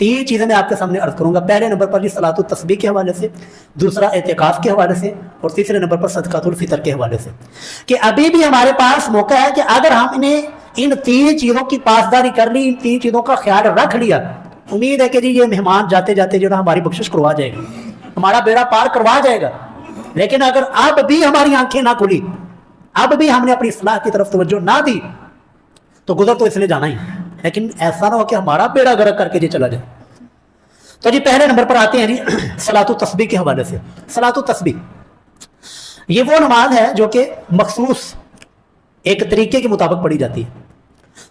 तीन चीज़ें मैं आपके सामने अर्ज करूंगा। पहले नंबर पर जी सलातुत तस्बीह के हवाले से, दूसरा एतिकाफ के हवाले से, और तीसरे नंबर पर सदकातुल फितर के हवाले से। कि अभी भी हमारे पास मौका है कि अगर हमने इन तीन चीज़ों की पासदारी कर ली, इन तीन चीज़ों का ख्याल रख लिया, उम्मीद है कि जी ये मेहमान जाते जाते जो ना हमारी बख्शिश करवा जाएगा, हमारा बेड़ा पार करवा जाएगा। लेकिन अगर अब भी हमारी आंखें ना खुली, अब भी हमने अपनी इस्लाह की तरफ तवज्जो ना दी, तो गुजर तो इसलिए जाना ही, लेकिन ऐसा ना हो कि हमारा बेड़ा गर्क करके जी चला जाए। तो जी पहले नंबर पर आते हैं जी सलातुत तस्बीह के हवाले से। सलातुत तस्बीह ये वो नमाज है जो कि मखसूस एक तरीके के मुताबिक पढ़ी जाती है।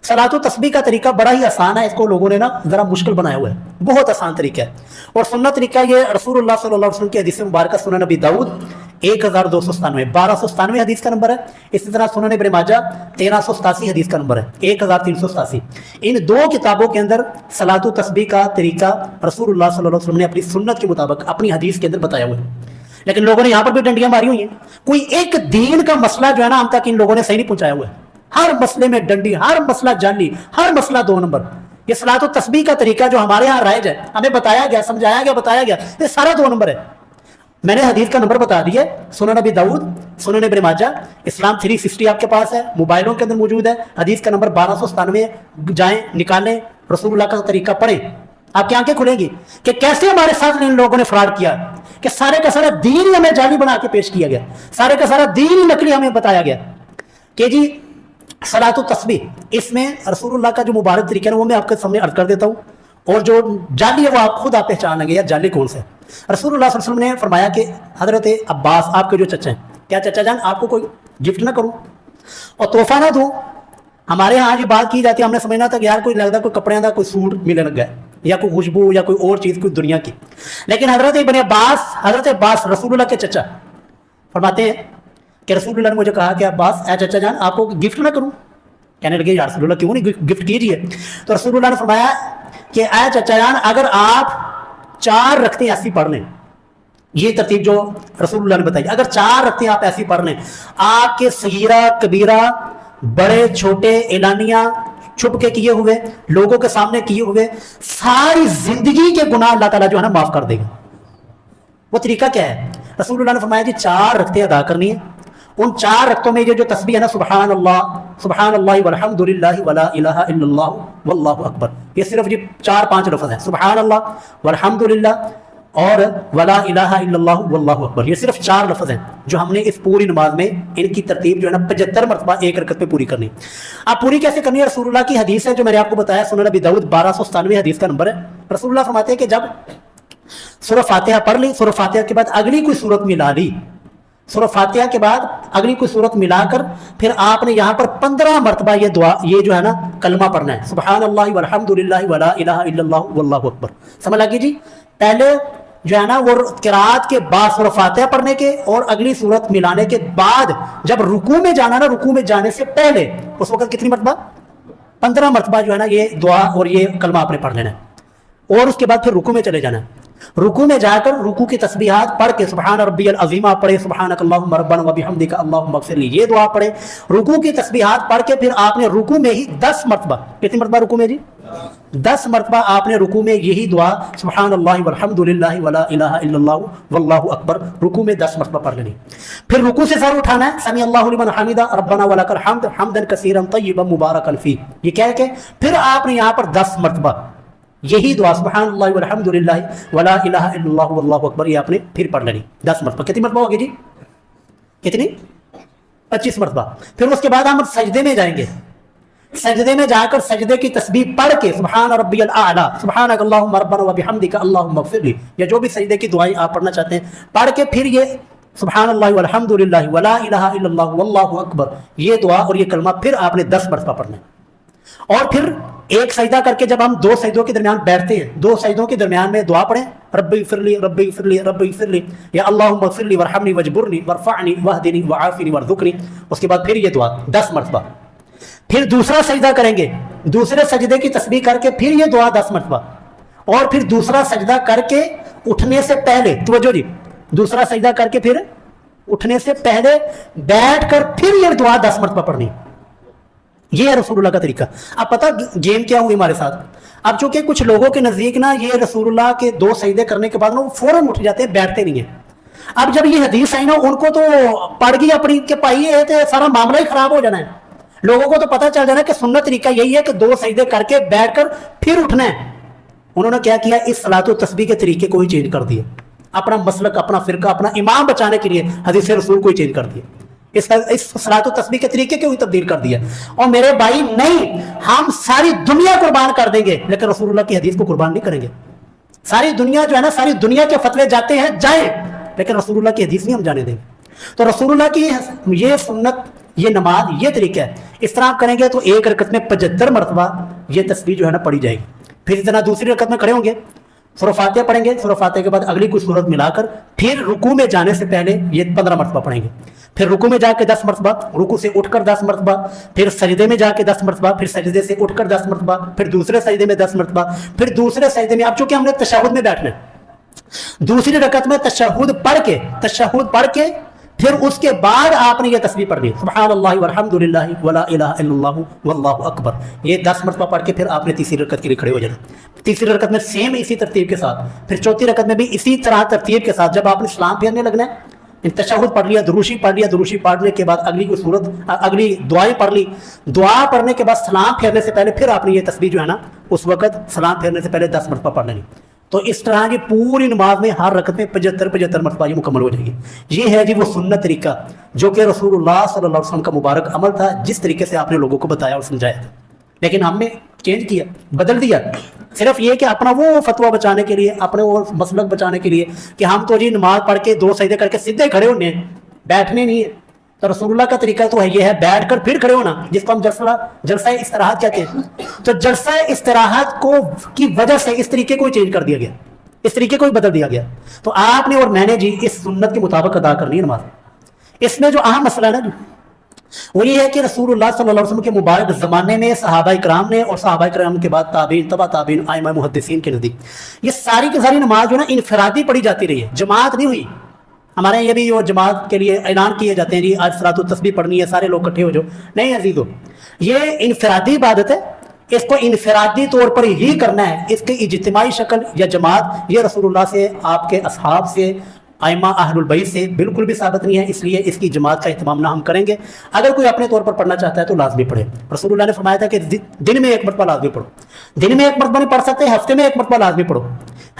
सलातुत तस्बीह का तरीका बड़ा ही आसान है, इसको लोगों ने ना जरा मुश्किल बनाया हुआ है, बहुत आसान तरीका है। और सुन्नत तरीका ये रसूलुल्लाह सल्लल्लाहु अलैहि वसल्लम की हदीस मुबारक सुनन नबी दाऊद 1297 हदीस का नंबर है। इसी तरह सुनन इब्न माजा 1387 हदीस का नंबर है, 1387। इन दो किताबों के अंदर सलातुत तस्बीह का तरीका रसूलुल्लाह सल्लल्लाहु अलैहि वसल्लम ने अपनी सुन्नत के मुताबिक अपनी हदीस के अंदर बताया हुआ है। लेकिन लोगों ने यहाँ पर भी डंडियां मारी हुई हैं। कोई एक दीन का मसला जो है ना हम तक इन लोगों ने सही नहीं पहुंचाया हुआ है। हर मसले में डंडी, हर मसला जाली, हर मसला 2 नंबर। ये सलातुत तस्बीह का तरीका जो हमारे यहाँ राइज है, हमें बताया गया, समझाया गया, बताया गया, ये सारा 2 नंबर है। मैंने हदीस का नंबर बता दिया, सुनन नबी दाऊद, सुनन इब्न माजा, इस्लाम 360 आपके पास है, मोबाइलों के अंदर मौजूद है। हदीस का नंबर 1297, जाएं निकालें, रसूलुल्लाह का तरीका पढ़ें, आपकी आंखें खुलेंगी कि कैसे हमारे साथ इन लोगों ने फ्रॉड किया, कि सारे का सारा दीन ही हमें जाली बना के पेश किया गया, सारे का सारा दीन ही नकली हमें बताया गया। कि जी सलातुत तस्बीह, इसमें रसूलुल्लाह का जो मुबारक तरीका है वो मैं आपके सामने अर्ज कर देता हूँ, और जो जाली है वो आप खुद आप पहचान लेंगे यार जाली कौन सा है। रसूलुल्लाह सल्लल्लाहु अलैहि वसल्लम ने फरमाया कि हजरत अब्बास, आपके जो चचा हैं, क्या चचा जान आपको कोई गिफ्ट ना करूँ और तोहफा ना दूँ? हमारे यहाँ जो बात की जाती है, हमने समझना था कि यार कोई लगता कोई कपड़े का कोई सूट मिलने लग गया, या कोई खुशबू, या कोई और चीज़ कोई दुनिया की। लेकिन हजरत अब्बास रसूलुल्लाह के चचा फरमाते हैं कि रसूलुल्लाह ने मुझे कहा कि अब्बास ए चचा जान आपको गिफ्ट ना करूं? कहने लगे यार रसूलुल्लाह क्यों नहीं, गिफ्ट कीजिए। तो रसूलुल्लाह ने फरमाया कि ए चचा जान अगर आप 4 रखते ऐसी पढ़ लें, ये तरतीब जो रसूलुल्लाह ने बताई, अगर 4 रखते आप ऐसी पढ़ लें, आपके सगीरा कबीरा, बड़े छोटे, एलानिया, छुप के किए हुए, लोगों के सामने किए हुए, सारी जिंदगी के गुनाह अल्लाह ताला जो है ना माफ कर देगा। वो तरीका क्या है? रसूलुल्लाह ने फरमाया जी 4 रखते अदा करनी है। उन 4 रक्तों में ये जो तस्बीह है ना, सुबहान अल्लाह वल्हम्दुलिल्लाह वला इलाहा इल्लल्लाह वल्लाहु अकबर, ये सिर्फ ये 4-5 लफ्ज़ हैं, सुबहान अल्लाह वल्हम्दुलिल्लाह और वला इलाहा इल्लल्लाह वल्लाहु अकबर। ये सिर्फ 4 लफ्ज़ हैं जो हमने इस पूरी नमाज में इनकी तरतीब जो है ना 75 मरतबा एक रकत पे पूरी करनी। अब पूरी कैसे करनी है? रसूलुल्लाह की हदीस है जो मैंने आपको बताया, सुनन नबी दाऊद 1297 हदीस का नंबर है। रसूलुल्लाह फरमाते हैं कि जब सूरह फातिहा पढ़ ली, सूरह फातिहा के बाद अगली कोई सूरत मिला ली, सूरह फातिहा के बाद अगली कोई सूरत मिलाकर फिर आपने यहाँ पर 15 मरतबा ये दुआ, ये जो है ना कलमा पढ़ना है, सुबहान अल्लाह वल्हम्दुलिल्लाह वला इलाहा इल्लल्लाह वल्लाहु अकबर। समझ लगी जी? पहले जो है ना वो किरात के बाद सूरह फातिहा पढ़ने के, और अगली सूरत मिलाने के बाद जब रुकू में जाना ना, रुकू में जाने से पहले उस वक्त कितनी मरतबा? 15 मरतबा जो है ना ये दुआ और ये कलमा आपने पढ़ लेना है। और उसके बाद फिर रुकू में चले जाना है। रुकू में जाकर रुकू की तस्बीहात पढ़ के सुबहान रब्बियल अज़ीम आप पढ़े, सुबहानक अल्लाहुम्मा रब्बना व बिहम्दिका अल्लाहुम्मा इग़फिरली, ये दुआ पढ़े। रुकू की तस्बीहात पढ़ के फिर आपने रुकू में ही 10 मरतबा, कितनी मरतबा रुकू में जी? 10 मरतबा आपने रुकू में यही दुआ सुबहान अल्लाह वल्हम्दुलिल्लाह वला इलाहा इल्लल्लाह वल्लाहु अकबर रुकू में 10 मरतबा पढ़ लेनी। फिर रुकू से सर उठाना है, समी अल्लाहु लिमन हमिदा रब्बना वलकल हम्द हम्दन कसीरन तय्यबन मुबारकन फी, ये कह के फिर आपने यहाँ पर 10 मरतबा यही दुआ सुबहान अल्लाह वल्हम्दुलिल्लाह वला इलाहा इल्लल्लाह वल्लाहु अकबर ये आपने फिर पढ़ लेनी 10 मरतबा। कितनी मरतबा होगी जी? कितनी? 25 मरतबा। फिर उसके बाद हम सजदे में जाएंगे। सजदे में जाकर सजदे की तस्बीह पढ़ के सुबहान रब्बियल आला, सुबहानक अल्लाहुम्मा रब्बना व बिहम्दिका अल्लाहुम्मा इग़फिरली, या जो भी सजदे की दुआएं आप पढ़ना चाहते हैं पढ़ के फिर ये सुबहान अल्लाह वल्हम्दुलिल्लाह वला इलाहा इल्लल्लाह वल्लाहु अकबर ये दुआ और ये कलमा फिर आपने 10 मरतबा पढ़ना है। और फिर एक सजदा करके जब हम 2 सजदों के दरमियान बैठते हैं, 2 सजदों के दरमियान में दुआ पढ़ें, रब्बी फिरली रब्बी फिरली रब्बी फिरली, या अल्लाहुम्मा फिरली वरहमनी वजबुरनी वरफअनी वहदिनी वआफिनी वरज़ुकनी। उसके बाद फिर ये दुआ 10 मरतबा। फिर दूसरा सजदा करेंगे, दूसरे सजदे की तस्बीह करके फिर ये दुआ 10 मरतबा। और फिर दूसरा सजदा करके उठने से पहले, तवज्जो जी, दूसरा सजदा करके फिर उठने से पहले बैठकर फिर ये दुआ 10 मरतबा पढ़नी। ये है रसूलुल्लाह का तरीका। अब पता गेम क्या हुई हमारे साथ, अब चूंकि कुछ लोगों के नजदीक ना ये रसूलुल्लाह के 2 सजदे करने के बाद ना वो फौरन उठ जाते हैं, बैठते नहीं है। अब जब ये हदीस आई ना उनको तो पड़ गई अपनी के पाई है तो सारा मामला ही खराब हो जाना है। लोगों को तो पता चल जाना कि सुन्नत तरीका यही है कि 2 सजदे करके बैठकर फिर उठना है। उन्होंने क्या किया, इस सलातो तस्बीह के तरीके को ही चेंज कर दिया, अपना मसलक, अपना फिरका, अपना इमाम बचाने के लिए हदीस रसूल को ही चेंज कर दिया, इस सलातो तस्बीह के तरीके को ही तब्दील कर दिया। और मेरे भाई नहीं, हम सारी दुनिया कुर्बान कर देंगे लेकिन रसूलुल्लाह की हदीस को कुर्बान नहीं करेंगे। सारी दुनिया जो है ना, सारी दुनिया के फतवे जाते हैं जाए, लेकिन रसूलुल्लाह की हदीस नहीं हम जाने देंगे। तो रसूलुल्लाह की ये सुन्नत, ये नमाज, ये तरीका है। इस तरह आप करेंगे तो एक रकत में 75 मरतबा ये तस्बीह जो है ना पढ़ी जाएगी। फिर इतना दूसरी रकत में खड़े होंगे, सूरह फातिहा पढ़ेंगे, सूरह फातिहा के बाद अगली कोई सूरत मिलाकर फिर रुकू में जाने से पहले ये 15 मरतबा पढ़ेंगे। फिर रुकू में जाके 10 मरतबा, रुकू से उठकर 10 मरतबा, फिर सजदे में जाके 10 मरतबा, फिर सजदे से उठकर 10 मरतबा, फिर दूसरे सजदे में 10 मरतबा, फिर दूसरे सजदे में, अब चूंकि हमने तशहुद में बैठना है, दूसरी रकत में तशहुद पढ़ के फिर उसके बाद आपने ये तस्बीह पढ़नी है, सुब्हानल्लाहि वल्हम्दुलिल्लाहि वला इलाहा इल्लल्लाहु वल्लाहु अकबर। ये 10 मरतबा पढ़ के फिर आपने तीसरी रकत के लिए खड़े हो जाना। तीसरी रकत में सेम इसी तरतीब के साथ, फिर चौथी रकत में भी इसी तरह तरतीब के साथ जब आपने सलाम फेरने लगना है, तशहुद पढ़ लिया, दुरूशी पढ़ने के बाद अगली कोई सूरत, अगली दुआएं पढ़ ली, दुआ पढ़ने के बाद सलाम फेरने से पहले फिर आपने ये तस्बीह जो है ना उस वक्त सलाम फेरने से पहले 10 मरतबा पढ़ लेनी। तो इस तरह की पूरी नमाज में हर रकत में 75 मरतबा ये मुकम्मल हो जाएगी। ये है जी वो सुन्नत तरीका जो कि रसूलुल्लाह सल्लल्लाहु अलैहि वसल्लम का मुबारक अमल था, जिस तरीके से आपने लोगों को बताया और समझाया था। लेकिन हमने चेंज किया, बदल दिया, सिर्फ ये कि अपना वो फतवा बचाने के लिए, अपने वो मसलक बचाने के लिए कि हम तो जी नमाज पढ़ के 2 सजदे करके सीधे खड़े होने हैं, बैठने नहीं है। तो रसूलुल्लाह का तरीका तो है ये है बैठकर फिर खड़े होना, जिसको हम जलसा इस्तराहत कहते हैं। तो जलसा इस्तराहत को की वजह से इस तरीके को चेंज कर दिया गया, इस तरीके को ही बदल दिया गया। तो आपने और मैंने जी इस सुन्नत के मुताबिक अदा करनी है नमाज। इसमें जो अहम मसला है ना वो ये है कि रसूलुल्लाह सल्लल्लाहु अलैहि वसल्लम के मुबारक ज़माने में सहाबा इकराम ने और सहाबा इकराम के बाद ताबीन, तबा ताबीन, आइमा मुहद्दिसीन के नज़दीक ये सारी की सारी नमाज जो है ना इनफरादी पढ़ी जाती रही है, जमात नहीं हुई। हमारे ये भी जो जमात के लिए ऐलान किए जाते हैं जी आज सलातो तस्बीह पढ़नी है, सारे लोग इकट्ठे हो जाओ, नहीं अजीजों, ये इनफरादी इबादत है, इसको इनफरादी तौर पर ही करना है। इसकी इज्तिमाई शक्ल या जमात ये रसूलुल्लाह से, आपके अस्हाब से, आइमा अहलुल बैत से बिल्कुल भी साबित नहीं है, इसलिए इसकी जमात का एहतमाम ना हम करेंगे। अगर कोई अपने तौर पर पढ़ना चाहता है तो लाजमी पढ़े। रसूलुल्लाह ने फरमाया था कि दिन में 1 मरतबा लाजमी पढ़ो। दिन में 1 मरतबा नहीं पढ़ सकते, हफ्ते में 1 मरतबा लाजमी पढ़ो।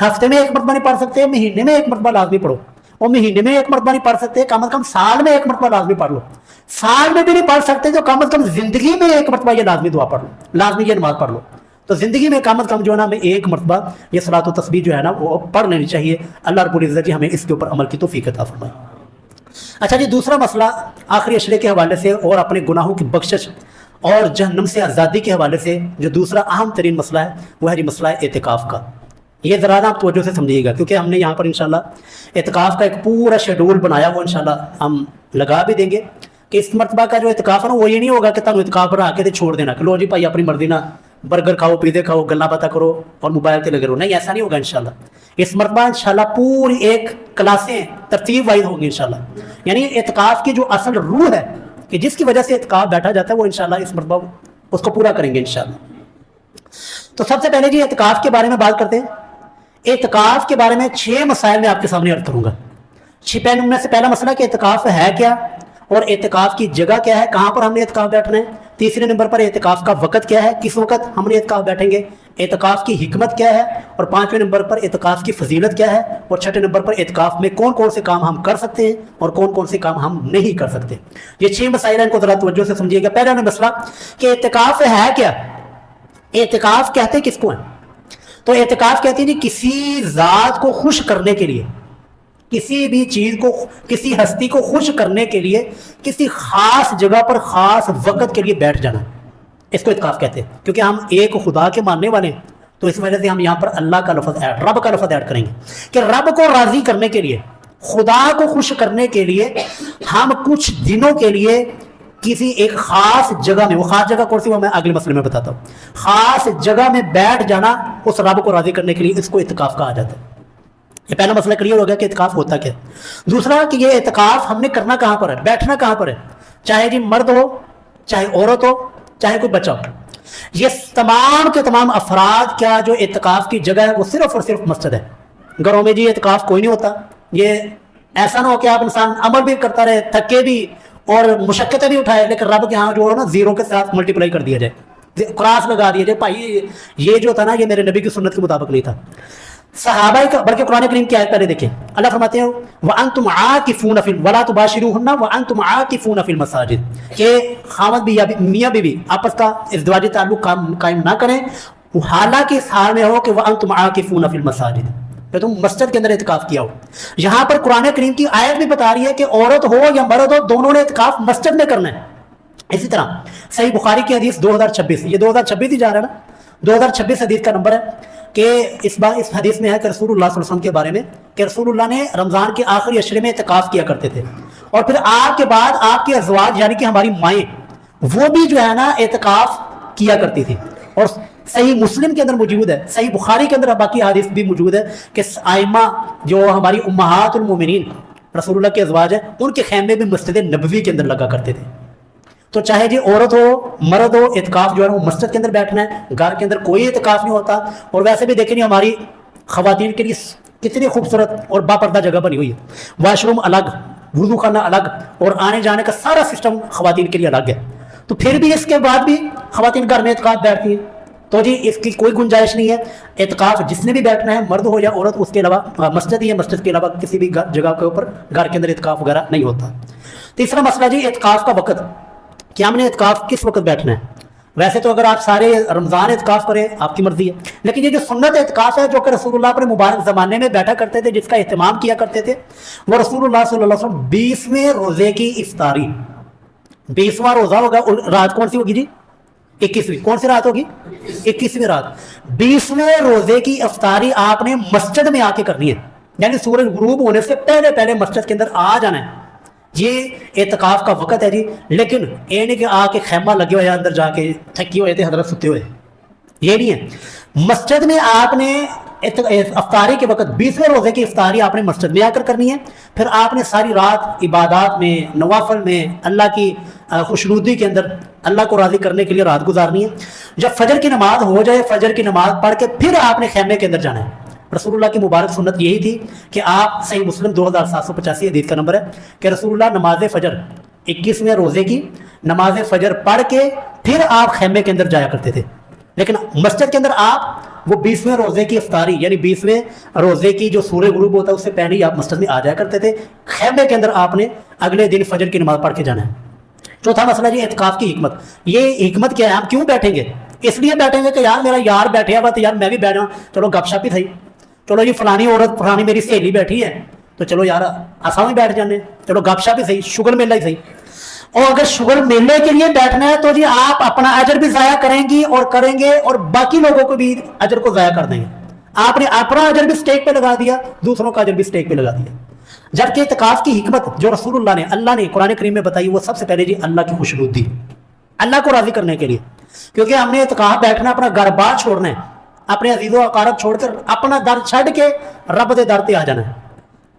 हफ्ते में 1 मरतबा नहीं पढ़ सकते, महीने में 1 मरतबा लाजमी पढ़ो। और महीने में 1 मरतबा नहीं पढ़ सकते, कम से कम साल में 1 मरतबा लाजमी पढ़ लो। साल में भी नहीं पढ़ सकते तो कम से कम जिंदगी में 1 मरतबा ये लाजमी दुआ पढ़ लो, लाजमी ये नमाज पढ़ लो। तो जिंदगी में कम से कम जो है ना हमें 1 मरतबा ये सलातो तस्बीह जो है ना वो पढ़ लेनी चाहिए। अल्लाह रब्बुल इज़्ज़त जी हमें इसके ऊपर अमल की तौफीक अता फरमाए। अच्छा जी, दूसरा मसला आखिरी अशरे के हवाले से और अपने गुनाहों की बख्शिश और जहन्नम से आज़ादी के हवाले से जो दूसरा अहम तरीन मसला है वो है जी मसला एतिकाफ़ का। ये ज़रा ना आप तवज्जो से समझिएगा, क्योंकि हमने यहाँ पर इंशाल्लाह एतिकाफ़ का एक पूरा शेड्यूल बनाया हुआ इंशाल्लाह हम लगा भी देंगे कि इस मरतबा का जो एतिकाफ़ है ना वो ये नहीं होगा कि तुम एतिकाफ़ बना के छोड़ देना कि लो जी भाई अपनी मर्जी ना बर्गर खाओ, पिज़्ज़े खाओ, गल्ला बातें करो और मोबाइल पे लगे रहो। नहीं, ऐसा नहीं होगा इंशाल्लाह। इस मरतबा इंशाल्लाह पूरी एक क्लासें तरतीब वाइज होंगी इंशाल्लाह। यानी एतिकाफ़ की जो असल रूह है कि जिसकी वजह से एतिकाफ़ बैठा जाता है वो इंशाल्लाह इस मरतबा उसको पूरा करेंगे इंशाल्लाह। तो सबसे पहले जी एतिकाफ़ के बारे में बात करते हैं। एतिकाफ़ के बारे में 6 मसाइल मैं आपके सामने अर्ज करूँगा। उनमें से पहला मसला कि एतिकाफ़ है क्या और एतिकाफ़ की जगह क्या है, कहाँ पर हमने एतिकाफ़ बैठना है। तीसरे नंबर पर एतिकाफ़ का वक़्त क्या है, किस वक़्त हमने एतिकाफ़ बैठेंगे। एतिकाफ़ की हिकमत क्या है और 5वें नंबर पर एतिकाफ़ की फजीलत क्या है। और 6ठे नंबर पर एतिकाफ़ में कौन कौन से काम हम कर सकते हैं और कौन कौन से काम हम नहीं कर सकते। ये 6 मसाइल हैं, इनको ज़रा तवज्जो से समझिएगा। पहला मसला कि एतिकाफ़ है क्या। एतिकाफ़ कहते किसको हैं? तो एतिकाफ़ कहते हैं जी किसी ज़ात को खुश करने के लिए, किसी भी चीज़ को, किसी हस्ती को खुश करने के लिए किसी खास जगह पर खास वक़्त के लिए बैठ जाना, इसको एतिकाफ़ कहते हैं। क्योंकि हम एक खुदा के मानने वाले हैं तो इस वजह से हम यहाँ पर अल्लाह का लफ्ज़ ऐड, रब का लफ्ज़ ऐड करेंगे कि रब को राज़ी करने के लिए, खुदा को खुश करने के लिए हम कुछ दिनों के लिए किसी एक खास जगह में, वो खास जगह कौन सी वो मैं अगले मसले में बताता हूँ, खास जगह में बैठ जाना उस रब को राज़ी करने के लिए, इसको एतिकाफ़ कहा जाता है। ये पहला मसला क्लियर हो गया कि एतिकाफ़ होता क्या। दूसरा कि ये एतिकाफ़ हमने करना कहाँ पर है, बैठना कहाँ पर है। चाहे जी मर्द हो, चाहे औरत हो, چاہے کوئی بچہ ہو. یہ تمام کے تمام افراد کیا جو اعتکاف کی جگہ ہے وہ صرف اور صرف مسجد ہے. گھروں میں جی اعتکاف کوئی نہیں ہوتا. یہ ایسا نہ ہو کہ آپ انسان عمل بھی کرتا رہے, تھکے بھی اور مشقتیں بھی اٹھائے, لیکن رب کے ہاں جو ہے نا زیرو کے ساتھ ملٹیپلائی کر دیا جائے, کراس لگا دیا جائے. بھائی یہ جو تھا نا یہ میرے نبی کی سنت کے مطابق نہیں تھا. صحابہ کا بلکہ قرآن کریم کی آیت پہلے دیکھیں, اللہ فرماتے ہیں وَأَنْتُمْ عَاكِفُونَ فِي وَلَا تُبَاشِرُوهُنَّ وَأَنْتُمْ عَاكِفُونَ فِي الْمَسَاجِدِ, کہ خاوند بھی یا میاں بیوی آپس کا ازدواجی تعلق قائم نہ کریں حالانکہ اس حال میں ہو کہ وَأَنْتُمْ عَاكِفُونَ فِي الْمَسَاجِدِ, کہ تم مسجد کے اندر اعتکاف کیا ہو. یہاں پر قرآن کریم کی آیت بھی بتا رہی ہے کہ عورت ہو یا مرد ہو دونوں نے اعتکاف مسجد میں کرنا ہے. اسی طرح صحیح بخاری کی حدیث 2026, یہ 2026 ہی جا رہا ہے نا, 2026 حدیث کا نمبر ہے کہ اس حدیث میں ہے کہ رسول اللہ صلی اللہ علیہ وسلم کے بارے میں کہ رسول اللہ نے رمضان کے آخری عشرے میں اعتکاف کیا کرتے تھے, اور پھر آپ کے بعد آپ کے ازواج یعنی کہ ہماری مائیں وہ بھی جو ہے نا اعتکاف کیا کرتی تھی. اور صحیح مسلم کے اندر موجود ہے, صحیح بخاری کے اندر باقی حدیث بھی موجود ہے کہ آئمہ جو ہماری امہات المومنین رسول اللہ کے ازواج ہیں ان کے خیمے بھی مسجد نبوی کے اندر لگا کرتے تھے. تو چاہے جی عورت ہو مرد ہو, اعتکاف جو ہے وہ مسجد کے اندر بیٹھنا ہے, گھر کے اندر کوئی اعتکاف نہیں ہوتا. اور ویسے بھی دیکھیں ہماری خواتین کے لیے کتنی خوبصورت اور باپردہ جگہ بنی ہوئی ہے, واش روم الگ, وضو خانہ الگ, اور آنے جانے کا سارا سسٹم خواتین کے لیے الگ ہے. تو پھر بھی اس کے بعد بھی خواتین گھر میں اعتکاف بیٹھتی ہیں. تو جی اس کی کوئی گنجائش نہیں ہے. اعتکاف جس نے بھی بیٹھنا ہے مرد ہو یا عورت, اس کے علاوہ مسجد ہی ہے, مسجد کے علاوہ کسی بھی جگہ کے اوپر گھر کے اندر اعتکاف وغیرہ نہیں ہوتا. تیسرا مسئلہ جی اعتکاف کا وقت, کہ ہم نے اعتکاف کس وقت بیٹھنا ہے. ویسے تو اگر آپ سارے رمضان اعتکاف کریں آپ کی مرضی ہے, لیکن یہ جو سنت اعتکاف ہے جو کہ رسول اللہ اپنے مبارک زمانے میں بیٹھا کرتے تھے, جس کا اہتمام کیا کرتے تھے, وہ رسول اللہ صلی اللہ علیہ وسلم 20ویں روزے کی افطاری, 20واں روزہ ہوگا, رات کون سی ہوگی جی 21ویں, کون سی رات ہوگی 21ویں رات, 20ویں روزے کی افطاری آپ نے مسجد میں آ کے کرنی ہے, یعنی سورج غروب ہونے سے پہلے پہلے مسجد کے اندر آ جانا ہے. یہ اعتکاف کا وقت ہے جی. لیکن یہ نہیں کہ آ کے خیمہ لگے ہوئے اندر جا کے تھکی ہوئے تھے حضرت ستے ہوئے, یہ نہیں ہے. مسجد میں آپ نے افطاری کے وقت 20ویں روزے کی افطاری آپ نے مسجد میں آ کر کرنی ہے. پھر آپ نے ساری رات عبادات میں, نوافل میں, اللہ کی خوشنودی کے اندر اللہ کو راضی کرنے کے لیے رات گزارنی ہے. جب فجر کی نماز ہو جائے, فجر کی نماز پڑھ کے پھر آپ نے خیمے کے اندر جانا ہے. رسول اللہ کی مبارک سنت یہی تھی کہ آپ, صحیح مسلم 2785 حدیث کا نمبر ہے کہ رسول اللہ نماز فجر 21ویں روزے کی نماز فجر پڑھ کے پھر آپ خیمے کے اندر جایا کرتے تھے. لیکن مسجد کے اندر آپ وہ 20ویں روزے کی افطاری یعنی 20ویں روزے کی جو سورج غروب ہوتا ہے اس سے پہلے ہی آپ مسجد میں آ جایا کرتے تھے. خیمے کے اندر آپ نے اگلے دن فجر کی نماز پڑھ کے جانا ہے. چوتھا مسئلہ جی اعتکاف کی حکمت. یہ حکمت کیا ہے, ہم کیوں بیٹھیں گے؟ اس لیے بیٹھیں گے کہ یار میرا یار بیٹھے ہوا تو یار میں بھی بیٹھا, چلو گپ شپ ہی تھی, چلو جی فلانی عورت فلانی میری سہیلی بیٹھی ہے تو چلو یار آسان بھی بیٹھ جانے, چلو گپ شپ ہی صحیح, شگر میلہ ہی صحیح. اور اگر شگر میلے کے لیے بیٹھنا ہے تو جی آپ اپنا اجر بھی ضائع کریں گی اور کریں گے, اور باقی لوگوں کو بھی اجر کو ضائع کر دیں گے. آپ نے اپنا اجر بھی سٹیک پہ لگا دیا, دوسروں کا اجر بھی سٹیک پہ لگا دیا. جبکہ اعتکاف کی حکمت جو رسول اللہ نے قرآن کریم میں بتائی, وہ سب سے پہلے جی اللہ کی خوشنودی, اللہ کو راضی کرنے کے لیے. کیونکہ ہم نے اعتکاف بیٹھنا, اپنا گھر بار چھوڑنا ہے, اپنے عزیز و اقارب چھوڑ کر اپنا در چھڑ کے رب دے در تے آ جانا ہے.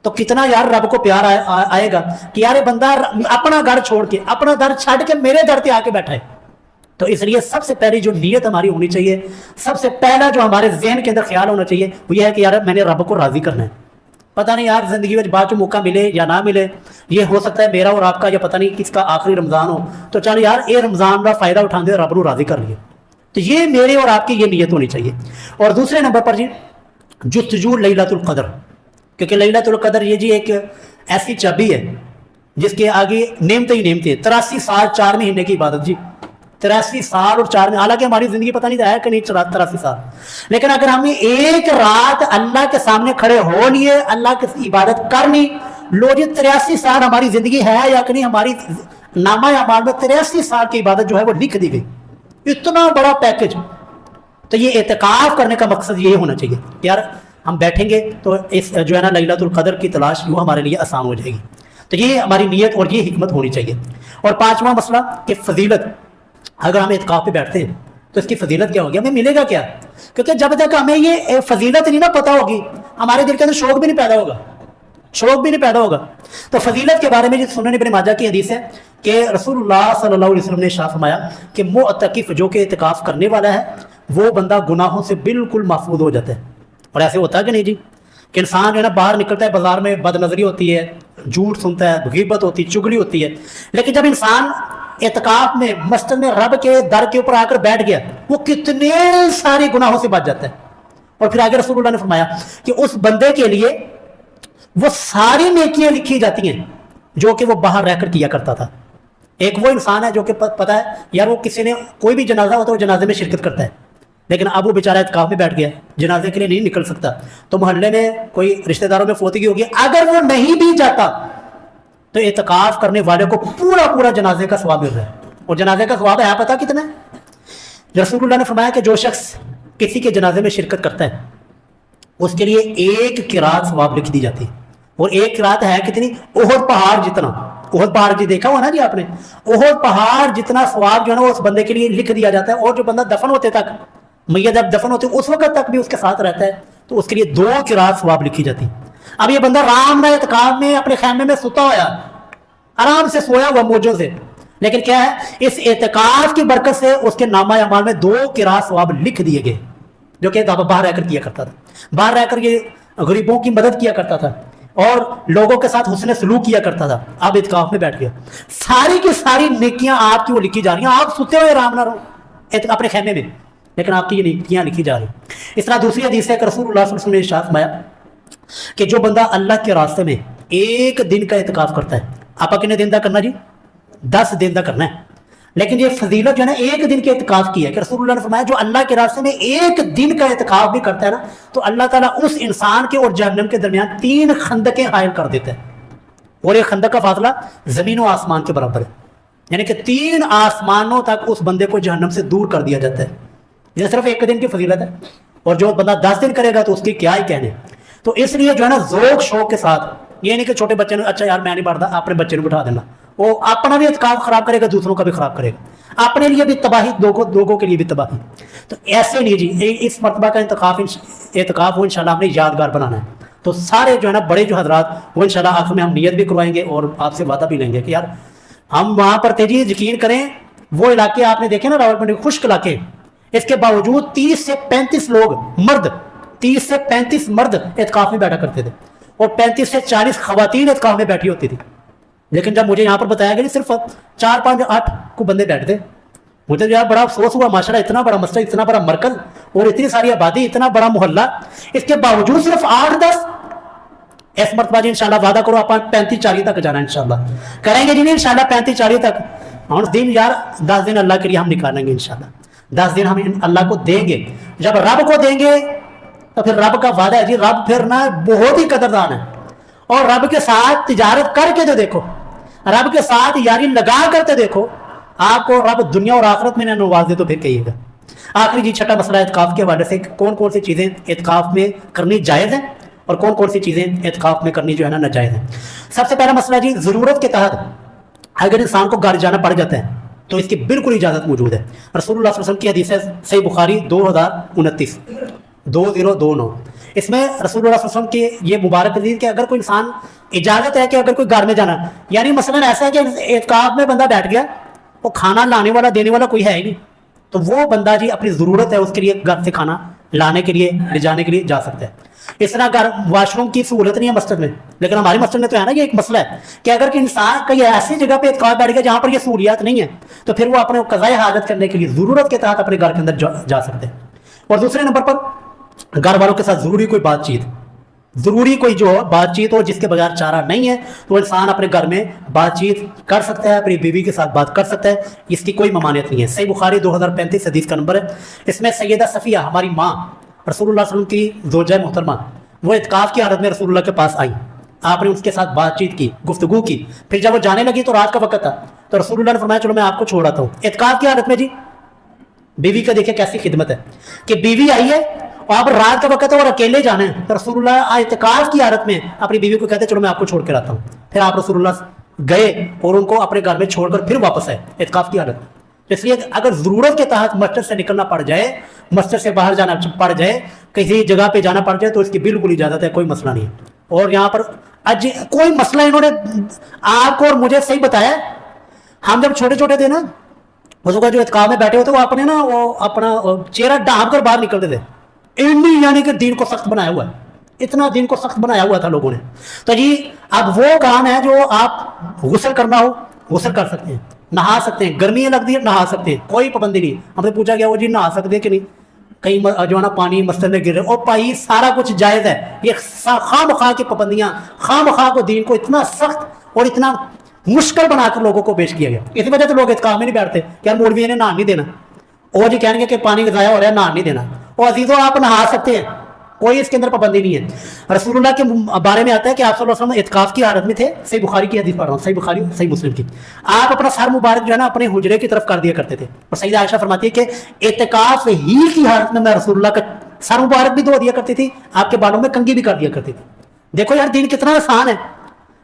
تو کتنا یار رب کو پیار آئے گا کہ یار بندہ اپنا گھر چھوڑ کے اپنا در چھڑ کے میرے در تے آ کے بیٹھا ہے. تو اس لیے سب سے پہلی جو نیت ہماری ہونی چاہیے, سب سے پہلا جو ہمارے ذہن کے اندر خیال ہونا چاہیے وہ یہ ہے کہ یار میں نے رب کو راضی کرنا ہے. پتہ نہیں یار زندگی میں بعد جو موقع ملے یا نہ ملے, یہ ہو سکتا ہے میرا اور آپ کا یا پتہ نہیں کس کا آخری رمضان ہو, تو چل یار یہ رمضان کا فائدہ اٹھانے رب کو راضی کر لیے. تو یہ میرے اور آپ کی یہ نیت ہونی چاہیے. اور دوسرے نمبر پر جی جستجو لیلۃ القدر, کیونکہ لیلۃ القدر یہ جی ایک ایسی چابی ہے جس کے آگے نعمتیں ہی نعمتیں. 83 سال 4 مہینے کی عبادت جی, 83 سال اور 4 مہینے, حالانکہ ہماری زندگی پتہ نہیں ہے کہ نہیں 83 سال, لیکن اگر ہم نے ایک رات اللہ کے سامنے کھڑے ہو لیے, اللہ کی عبادت کرنی, لو جی 83 سال ہماری زندگی ہے یا کہ نہیں, ہماری نامہ اعمال میں 83 سال کی عبادت جو ہے وہ لکھ دی گئی. اتنا بڑا پیکج. تو یہ اعتکاف کرنے کا مقصد یہ ہونا چاہیے یار ہم بیٹھیں گے تو اس جو ہے نا لیلۃ القدر کی تلاش وہ ہمارے لیے آسان ہو جائے گی. تو یہ ہماری نیت اور یہ حکمت ہونی چاہیے. اور پانچواں مسئلہ کہ فضیلت, اگر ہم اعتکاف پہ بیٹھتے ہیں تو اس کی فضیلت کیا ہوگی, ہمیں ملے گا کیا؟ کیونکہ جب تک ہمیں یہ فضیلت نہیں نا پتہ ہوگی, ہمارے دل کے اندر شوق بھی نہیں پیدا ہوگا, شوق بھی نہیں پیدا ہوگا. تو فضیلت کے بارے میں جو سنن ابن ماجہ کی حدیث ہے کہ رسول اللہ صلی اللہ علیہ وسلم نے ارشاد فرمایا کہ معتکف جو کہ اعتکاف کرنے والا ہے وہ بندہ گناہوں سے بالکل محفوظ ہو جاتا ہے۔ اور ایسے ہوتا ہے کہ نہیں جی، کہ انسان جو ہے نا باہر نکلتا ہے بازار میں بد نظری ہوتی ہے، جھوٹ سنتا ہے، غیبت ہوتی ہے، چگلی ہوتی ہے، لیکن جب انسان اعتکاف میں مسجد میں رب کے در کے اوپر آ کر بیٹھ گیا وہ کتنے سارے گناہوں سے بچ جاتا ہے۔ اور پھر آگے رسول اللہ نے فرمایا کہ اس بندے کے لیے وہ ساری نیکیاں لکھی جاتی ہیں جو کہ وہ باہر رہ کر کیا کرتا تھا۔ ایک وہ انسان ہے جو کہ پتہ ہے یار وہ کسی نے کوئی بھی جنازہ ہوتا ہے وہ جنازے میں شرکت کرتا ہے، لیکن اب وہ بیچارہ اعتکاف میں بیٹھ گیا جنازے کے لیے نہیں نکل سکتا، تو محلے میں کوئی رشتہ داروں میں فوتگی ہوگی، اگر وہ نہیں بھی جاتا تو اعتکاف کرنے والے کو پورا جنازے کا ثواب مل رہا ہے۔ اور جنازے کا ثواب ہے پتہ کتنا ہے؟ رسول اللہ نے فرمایا کہ جو شخص کسی کے جنازے میں شرکت کرتا ہے اس کے لیے ایک قرات ثواب لکھ دی جاتی ہے، اور ایک قرات ہے کتنی؟ احد پہاڑ جتنا۔ احد پہاڑ جی دیکھا ہوا نا جی آپ نے، احد پہاڑ جتنا ثواب جو ہے نا وہ اس بندے کے لیے لکھ دیا جاتا ہے۔ اور جو بندہ دفن ہوتے تک، میت جب دفن ہوتے اس وقت تک بھی اس کے ساتھ رہتا ہے تو اس کے لیے 2 قرات ثواب لکھی جاتی۔ اب یہ بندہ رام نہ اعتکاف میں اپنے خیمے میں ستا ہوا، آرام سے سویا ہوا موجوں سے، لیکن کیا ہے اس اعتکاف کی برکت سے اس کے نامہ اعمال میں 2 قرات ثواب لکھ دیے گئے، جو کہ باہر رہ کر کیا کرتا تھا، باہر رہ کر یہ غریبوں کی مدد کیا کرتا تھا اور لوگوں کے ساتھ حسن سلوک کیا کرتا تھا۔ اب اعتکاف میں بیٹھ گیا، ساری کی ساری نیکیاں آپ کی وہ لکھی جا رہی ہیں، آپ ستے ہوئے آرام نہ رہو اپنے خیمے میں، لیکن آپ کی یہ نیکیاں لکھی جا رہی ہیں۔ اس طرح دوسری حدیث ہے کہ رسول اللہ صلی اللہ علیہ وسلم نے ارشاد فرمایا کہ جو بندہ اللہ کے راستے میں 1 دن کا اعتکاف کرتا ہے، آپ کتنے دن تک کرنا جی؟ 10 دن تک کرنا ہے، لیکن یہ فضیلت جو ہے نا 1 دن کے اعتکاف کی ہے کہ رسول اللہ نے فرمایا جو اللہ کے راستے میں 1 دن کا اعتکاف بھی کرتا ہے نا تو اللہ تعالیٰ اس انسان کے اور جہنم کے درمیان 3 خندقیں حائل کر دیتا ہے، اور ایک خندق کا فاصلہ زمین و آسمان کے برابر ہے، یعنی کہ 3 آسمانوں تک اس بندے کو جہنم سے دور کر دیا جاتا ہے۔ یہ صرف 1 دن کی فضیلت ہے، اور جو بندہ 10 دن کرے گا تو اس کی کیا ہی کہنے۔ تو اس لیے جو ہے نا ذوق شوق کے ساتھ، یہ نہیں کہ چھوٹے بچے نے اچھا یار میں نہیں پڑھتا، اپنے بچے کو بٹھا دینا، وہ اپنا بھی اعتکاف خراب کرے گا، دوسروں کا بھی خراب کرے گا، اپنے لیے بھی تباہی، لوگوں کے لیے بھی تباہی۔ تو ایسے نہیں جی، اس مرتبہ کا اعتکاف وہ انشاءاللہ ہم نے یادگار بنانا ہے۔ تو سارے جو ہے نا بڑے جو حضرات وہ انشاءاللہ آخر میں ہم نیت بھی کروائیں گے اور آپ سے وعدہ بھی لیں گے کہ یار ہم وہاں پر تھے جی، یقین کریں وہ علاقے آپ نے دیکھے نا راولپنڈی خشک علاقے، اس کے باوجود 30 سے 35 لوگ مرد، 30 سے 35 مرد اعتکاف میں بیٹھا کرتے تھے اور 35 سے 40 خواتین اعتکاف میں بیٹھی ہوتی تھی۔ لیکن جب مجھے یہاں پر بتایا گیا صرف 4 5 8 کو بندے بیٹھتے، مجھے یار بڑا افسوس ہوا، ماشاءاللہ اتنا بڑا مسجد، اتنا بڑا مرکز اور اتنی ساری آبادی، اتنا بڑا محلہ، اس کے باوجود صرف 8 10۔ اس مرتبہ جی انشاءاللہ وعدہ کرو آپ 35 40 تک جانا انشاءاللہ کریں گے جی، نہیں انشاءاللہ 35 40 تک۔ اور دن یار 10 دن اللہ کے لیے ہم نکالیں گے انشاءاللہ، 10 دن ہم اللہ کو دیں گے، جب رب کو دیں گے تو پھر رب کا وعدہ ہے جی، رب پھر نا بہت ہی قدردان ہے، اور رب کے ساتھ تجارت کر کے جو دیکھو، رب کے ساتھ یاری لگا کرتے دیکھو، آپ کو رب دنیا اور آخرت میں نہ نواز دے تو پھر کہیے گا۔ آخری جی چھٹا مسئلہ اعتکاف کے حوالے سے کون کون سی چیزیں اعتکاف میں کرنی جائز ہیں اور کون کون سی چیزیں اعتکاف میں کرنی جو ہے نا ناجائز ہیں۔ سب سے پہلا مسئلہ جی، ضرورت کے تحت اگر انسان کو گھر جانا پڑ جاتا ہے تو اس کی بالکل اجازت موجود ہے۔ رسول اللہ صلی اللہ علیہ وسلم کی حدیث ہے صحیح بخاری 2029 2029، اس میں رسول اللہ صلی اللہ علیہ وسلم کی یہ مبارک حدیث کہ اگر کوئی انسان اجازت ہے کہ اگر کوئی گھر میں جانا، یعنی مثلا ایسا ہے کہ اعتکاف میں بندہ بیٹھ گیا، وہ کھانا لانے والا دینے والا کوئی ہے ہی نہیں، تو وہ بندہ جی اپنی ضرورت ہے اس کے لیے گھر سے کھانا لانے کے لیے لے جانے کے لیے جا سکتا ہے۔ اس طرح گھر واش روم کی سہولت نہیں ہے مسجد میں، لیکن ہماری مسجد میں تو ہے نا یہ ایک مسئلہ ہے کہ اگر انسان کہیں ایسی جگہ پہ اعتکاف بیٹھ گیا جہاں پر یہ سہولیات نہیں ہے تو پھر وہ اپنے قضائے حاجت کرنے کے لیے ضرورت کے تحت اپنے گھر کے اندر جا سکتے ہیں۔ اور دوسرے نمبر پر گھر والوں کے ساتھ ضروری کوئی بات چیت ہو جس کے بغیر چارہ نہیں ہے تو انسان اپنے گھر میں بات چیت کر سکتا ہے، اپنی بیوی کے ساتھ بات کر سکتا ہے، اس کی کوئی ممانعت نہیں ہے۔ صحیح بخاری 2035 حدیث کا نمبر ہے۔ اس میں سیدہ صفیہ ہماری ماں رسول اللہ صلی اللہ علیہ وسلم کی زوجہ محترمہ، وہ اعتکاف کی حالت میں رسول اللہ کے پاس آئی، آپ نے اس کے ساتھ بات چیت کی، گفتگو کی، پھر جب وہ جانے لگی تو رات کا وقت تھا تو رسول اللہ نے فرمایا چلو میں آپ کو چھوڑ آتا ہوں۔ اعتکاف کی حالت میں جی بیوی کا دیکھیں کیسی خدمت ہے کہ بیوی آئی ہے اور آپ رات کا وقت ہے اور اکیلے جانا ہے تو رسول اللہ اعتکاف کی حالت میں اپنی بیوی کو کہتے چلو میں آپ کو چھوڑ کر آتا ہوں، پھر آپ رسول اللہ گئے اور ان کو اپنے گھر میں چھوڑ کر پھر واپس آئے اعتکاف کی حالت میں۔ اس لیے اگر ضرورت کے تحت مسجد سے نکلنا پڑ جائے، مسجد سے باہر جانا پڑ جائے، کسی جگہ پہ جانا پڑ جائے تو اس کی بالکل اجازت ہے، کوئی مسئلہ نہیں ہے۔ اور یہاں پر کوئی مسئلہ انہوں نے آپ کو اور مجھے صحیح بتایا، हम जब छोटे छोटे थे ना, उसका जो इत्काफ में बैठे होते वो अपने ना वो अपना चेहरा ढांप कर बाहर निकलते थे, इतनी यानी कि दीन को सख्त बनाया हुआ है, इतना दीन को सख्त बनाया हुआ था लोगों ने। तो जी अब वो काम है जो आप गुस्ल करना हो गुस्ल कर सकते हैं, नहा सकते हैं, गर्मी लगती है नहा सकते हैं, कोई पाबंदी नहीं। हमसे पूछा गया वो जी नहा सकते हैं कि नहीं, कहीं जो है ना पानी मस्जिद में गिर रहे, और भाई सारा कुछ जायज़ है। ये खाम खा की पाबंदियाँ, खाम खा को दीन को इतना सख्त और इतना मुश्किल बनाकर लोगों को पेश किया गया। इसी वजह से लोग इत्काफ में नहीं बैठते कि यार मौलवी ने नहा नहीं देना, और जी कहेंगे कि पानी ज़ाया हो रहा है नहा नहीं देना। और अजीज़ों आप नहा सकते हैं, कोई इसके अंदर पाबंदी नहीं है। रसूलुल्लाह के बारे में आता है कि आप सल्लल्लाहु अलैहि वसल्लम इत्काफ की हालत में थे। सही बुखारी की हदीस पढ़ रहा हूँ, सही बुखारी सही मुस्लिम की। आप अपना सर मुबारक जो है ना अपने हुजरे की तरफ कर दिया करते थे, और सईदा आयशा फरमाती है कि इत्काफ ही की हालत में मैं रसूलुल्लाह का सर मुबारक भी धो दिया करती थी, आपके बालों में कंघी भी कर दिया करती थी। देखो यार दीन कितना आसान है,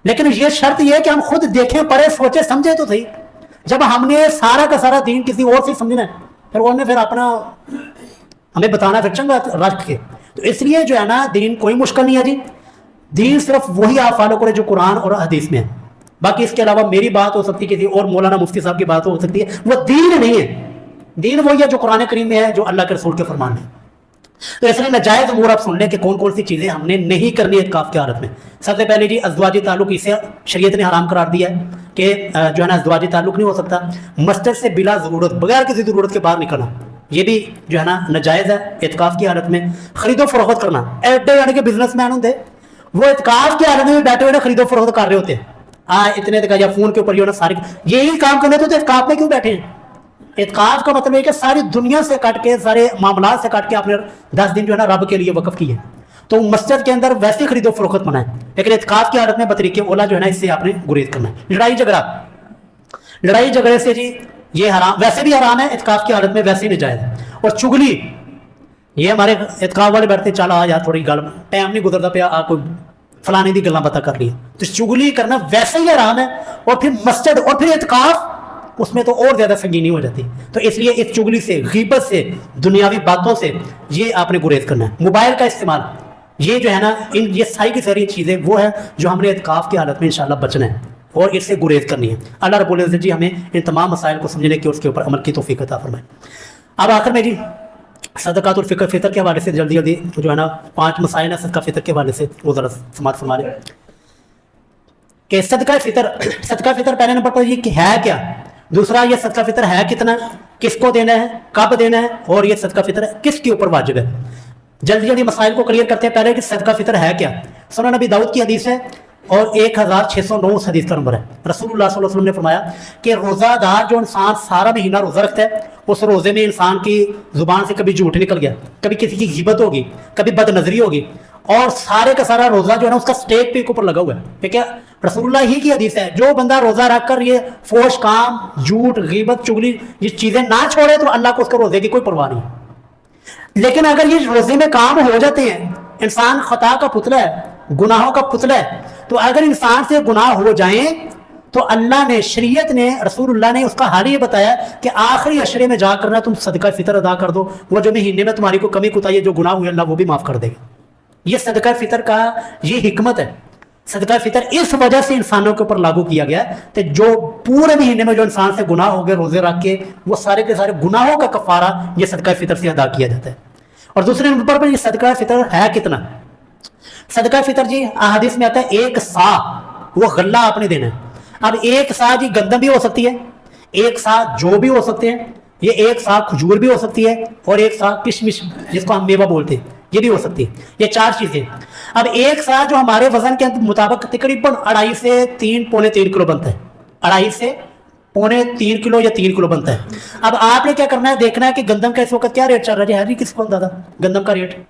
लेकिन ये शर्त यह है कि हम खुद देखें, पढ़े, सोचे, समझे तो सही। जब हमने सारा का सारा दीन किसी और से समझना है, फिर उन्होंने फिर अपना हमें बताना फिर चंगा रख के। तो इसलिए जो है ना दीन कोई मुश्किल नहीं है जी, दीन सिर्फ वही आप फॉलो करें जो कुरान और हदीस में है। बाकी इसके अलावा मेरी बात हो सकती है, किसी और मौलाना मुफ्ती साहब की बात हो सकती है, वो दीन नहीं है। दीन वही है जो कुरान करीम में है, जो अल्लाह के रसूल के फरमान में। तो इसलिए नाजायज़ अमूर आप सुन लें कि कौन कौन सी चीज़ें हमने नहीं करनी इत्काफ की हालत में। सबसे पहले जी अज़वाजी ताल्लुक, इसे शरीयत ने हराम करार दिया है कि जो है ना अज़वाजी ताल्लुक नहीं हो सकता। मस्जिद से बिला ज़रूरत, बगैर किसी ज़रूरत के बाहर निकलना, ये भी जो है ना नाजायज़ है इत्काफ की हालत में। खरीदो फरोख्त करना, एडे यानी कि बिजनेसमैन होंगे वो इत्काफ की हालत में बैठे हुए ना खरीदो फरोख्त कर रहे होते हैं। इतने तक या फ़ोन के ऊपर जो है ना सारे यही काम करने तो इत्काफ में क्यों बैठे हैं। इत्काफ का मतलब है कि सारी दुनिया से काट के, सारे मामला से काट के आपने 10 दिन जो है ना रब के लिए वक्फ किए। तो मस्जिद के अंदर वैसे खरीदो फरोख्त मना है, लेकिन इत्काफ की हालत में बतरीके ओला जो है ना इससे आपने गुरेज करना है। लड़ाई झगड़े से जी ये हराम, वैसे भी हराम है, इत्काफ की हालत में वैसे ही नाजायज़ है। और चुगली, ये हमारे इत्काफ वाले बैठते चल आ यार थोड़ी गल टाइम नहीं गुजरता पे कोई फलाने की गल्ला पता कर ली, तो चुगली करना वैसे ही हराम है। और फिर मस्जिद और फिर इत्काफ, उसमें तो और ज़्यादा संगीनी हो जाती। तो इसलिए इस चुगली से, गीबत से, दुनियावी बातों से ये आपने गुरेज करना है। मोबाइल का इस्तेमाल, ये जो है ना इन ये सारी की सारी चीज़ें वो है जो हमने इत्काफ की हालत में इंशाल्लाह बचना है और इससे गुरेज करनी है। अल्लाह रब्बुल इज़्ज़त जी हमें इन तमाम मसाइल को समझने की, उसके ऊपर अमल की तौफीक अता फरमाए। अब आखिर में जी सदक़ातुल फ़ितर के हवाले से जल्दी जल्दी जो है ना 5 मसाइल है सदका फ़ितर के हवाले से वो ज़रा समाअत फरमा लें कि सदका फ़ितर पहले नंबर पर ये है क्या, दूसरा ये सदका फ़ितर है कितना, किसको देना है, कब देना है, और ये सदका फ़ितर किसके ऊपर वाजिब है। जल्दी जल्दी मसाइल को क्लियर करते हैं। पहले कि सदका फ़ितर है क्या। सुनन नबी दाऊद की हदीस है और 1609 हदीस का नंबर है। रसूलुल्लाह सल्लल्लाहु अलैहि वसल्लम ने फरमाया कि रोज़ादार जो इंसान सारा महीना रोज़ा रखता है, उस रोज़े में इंसान की ज़ुबान से कभी झूठ निकल गया, कभी किसी की गिबत होगी, कभी बदनज़री होगी, और सारे का सारा रोज़ा जो है ना उसका स्टेक पे के ऊपर लगा हुआ है। ठीक है, रसूलुल्लाह ही की हदीस है, जो बंदा रोज़ा रख कर ये फोश काम, झूठ, गिबत, चुगली ये चीज़ें ना छोड़े तो अल्लाह को उसके रोज़े की कोई परवाह नहीं। लेकिन अगर ये रोज़े में काम हो जाते हैं, इंसान खता का पुतला है, गुनाहों का पुतला है, तो अगर इंसान से गुनाह हो जाएं तो अल्लाह ने, शरीयत ने, रसूलुल्लाह ने उसका हाल ये बताया कि आखिरी अशरे में जाकर ना तुम सदका फ़ितर अदा कर दो, वो जो महीने में तुम्हारी को कमी कुताही जो गुनाह हुए अल्लाह वो भी माफ़ कर देगा। ये सदका फ़ितर का ये हिकमत है। सदका फ़ितर इस वजह से इंसानों के ऊपर लागू किया गया कि जो पूरे महीने में जो इंसान से गुनाह हो गए रोज़े रख के, वो सारे के सारे गुनाहों का कफ़ारा ये सदका फ़ितर से अदा किया जाता है। और दूसरे नंबर पर ये सदका फ़ितर है कितना। सदका फ़ितर जी अहादीस में आता है 1 सा वो गल्ला आपने देना है। अब 1 सा जी गंदम भी हो सकती है, 1 सा जौ भी हो सकते हैं, ये 1 सा खजूर भी हो सकती है, और 1 सा किशमिश जिसको हम मेवा बोलते हैं ये भी हो सकती है। ये 4 चीज़ें। अब 1 सा जो हमारे वजन के मुताबिक तकरीबन 2.5 से 3 पौने 3 किलो बनता है, 2.5 से पौने 3 किलो या 3 किलो बनता है। अब आपने क्या करना है, देखना है कि गंदम का इस वक्त क्या रेट चल रहा है जी। किसको दादा गंदम का रेट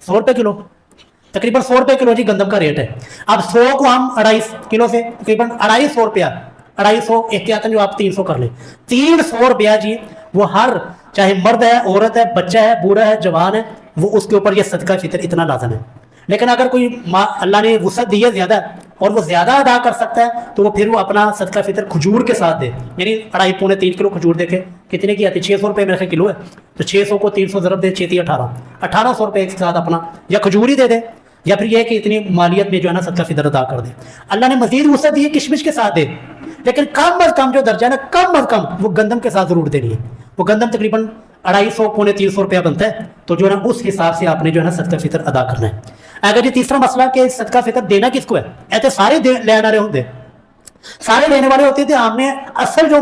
100 रुपये किलो, तकरीबन 100 रुपये किलो जी गंदम का रेट है। अब 100 को हम 2.5 किलो से तकरीबन 250 रुपया, 250 एहतियातन जो आप 300 कर लें, 300 रुपया जी वो हर, चाहे मर्द है, औरत है, बच्चा है, बूढ़ा है, जवान है, वो उसके ऊपर ये सदका फ़ितर इतना लाज़िम है। लेकिन अगर कोई अल्लाह ने वुसअत दी है ज़्यादा और वो ज़्यादा अदा कर सकता है तो वो फिर वो अपना सदका फ़ितर खजूर के साथ दे, यानी 2.5 पौने 3 किलो खजूर देखे कितने की आती है, 600 रुपये मेरे किलो है, तो 600 को 300 ज़रब दे 6 1800 रुपये एक साथ अपना या खजूर ही दे दे, या फिर ये कि इतनी मालियत में जो है ना सदका फितर अदा कर दे। अल्लाह ने मजीद वसअत दी है किशमिश के साथ दे, लेकिन कम अज कम जो दर्जा है ना, कम अज कम वो गंदम के साथ जरूर देनी है। वो गंदम तकरीबन 250 पौने 300 रुपया बनता है, तो जो है ना उस हिसाब से आपने जो है ना सदका फितर अदा करना है। अगर ये तीसरा मसला कि सदका फितर देना किसको है, ऐसे सारे लेने वाले होंगे, सारे लेने वाले होते थे, हमने असल जो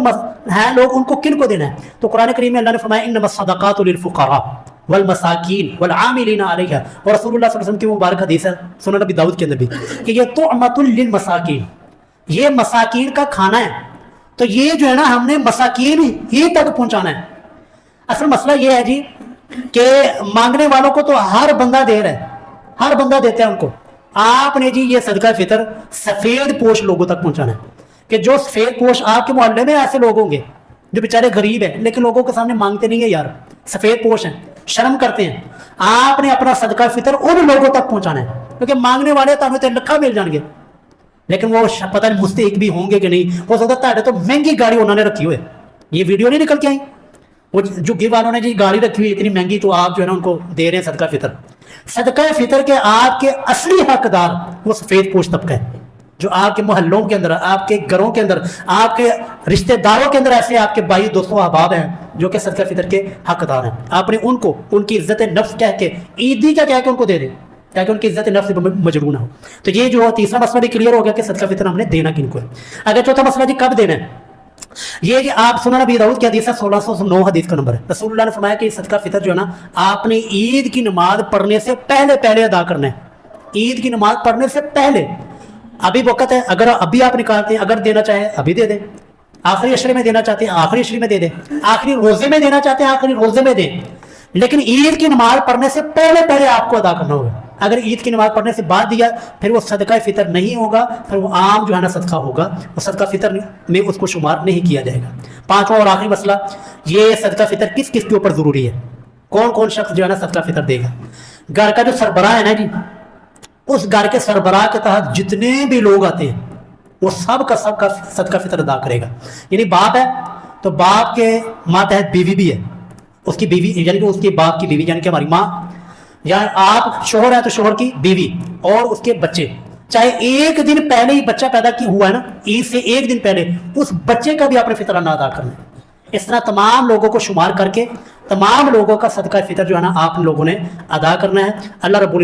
है लोग उनको किन को देना है। तो कुरान करीम में अल्लाह ने फरमाया इन्नमस सदकातु लिल फुक़रा वल मसाकीन वल आमिलीना अलैहा, और रसूलुल्लाह सल्लल्लाहु अलैहि वसल्लम की मुबारक हदीस है सुनन नबी दाऊद के अंदर भी कि ये तुअमतुल लिल मसाकीन, ये मसाकीन का खाना है, तो ये जो है ना हमने मसाकीन ही तक पहुंचाना है। असल मसला ये है जी कि मांगने वालों को तो हर बंदा दे रहा है, हर बंदा देता है उनको, आपने जी ये सदका फितर सफेद पोश लोगों तक पहुंचाना है कि जो सफेद पोश आपके मोहल्ले में ऐसे लोग होंगे जो बेचारे गरीब है लेकिन लोगों के सामने मांगते नहीं है, यार सफेद पोश हैं, शर्म करते हैं, आपने अपना सदका फितर उन लोगों तक पहुंचाना है, क्योंकि मांगने वाले तो लखा मिल जाएंगे लेकिन वो पता नहीं मुस्तहिक भी होंगे कि नहीं, हो सकता है तो महंगी गाड़ी उन्होंने रखी हुई है, ये वीडियो नहीं निकल के आई, वो झुग्गी वालों ने जी गाड़ी रखी हुई इतनी महंगी, तो आप जो है ना उनको दे रहे हैं सदका फितर। सदका फितर के आपके असली हकदार वो सफेद पोश तबका है, जो आपके मोहल्लों के अंदर, आपके घरों के अंदर, आपके रिश्तेदारों के अंदर ऐसे आपके भाई दोस्तों अहबाब हैं जो कि सदका फितर के हकदार हैं। आपने उनको उनकी इज्जत नफ्स कह के, ईदी का कह के उनको दे दें ताकि उनकी इज्जत नफ्स मजबूर ना हो। तो ये जो तीसरा मसला भी क्लियर हो गया कि सदका फितर हमने देना किनको है। अगर चौथा मसला जी कब देना है, ये कि आप सुनन नबी दाऊद की हदीस है 1609 हदीस का नंबर है, रसूलुल्लाह ने फरमाया कि सदका फितर जो है ना आपने ईद की नमाज पढ़ने से पहले पहले अदा करना है। ईद की नमाज पढ़ने से पहले, अभी वक्त है, अगर अभी आप निकालते हैं, अगर देना चाहे अभी दे दें, आखिरी अशरे में देना चाहते हैं आखिरी अशरे में दे दें, आखिरी रोजे में देना चाहते हैं आखिरी रोजे में दें, लेकिन ईद की नमाज पढ़ने से पहले पहले आपको अदा करना होगा। अगर ईद की नमाज पढ़ने से बाद दिया फिर वो सदका फितर नहीं होगा, फिर वो आम जो है ना सदका होगा, वो सदका फितर में उसको शुमार नहीं किया जाएगा। पांचवा और आखिरी मसला, ये सदका फितर किस किस के ऊपर जरूरी है, कौन कौन शख्स जो है ना सदका फितर देगा। घर का जो सरबराह है ना जी, उस घर के सरबराह के तहत जितने भी लोग आते हैं वो सब का सदका फितर अदा करेगा। यानी बाप है तो बाप के मातहत बीवी भी है, उसकी बीवी यानी कि उसके बाप की बीवी यानी कि हमारी माँ, या आप शोहर है तो शोहर की बीवी और उसके बच्चे, चाहे एक दिन पहले ही बच्चा पैदा हुआ है ना, ईद से एक दिन पहले उस बच्चे का भी आपने फितराना अदा करना है। इस तरह तमाम लोगों को शुमार करके तमाम लोगों का सदका फितर जो है ना आप लोगों ने अदा करना है। अल्लाह रब्बुल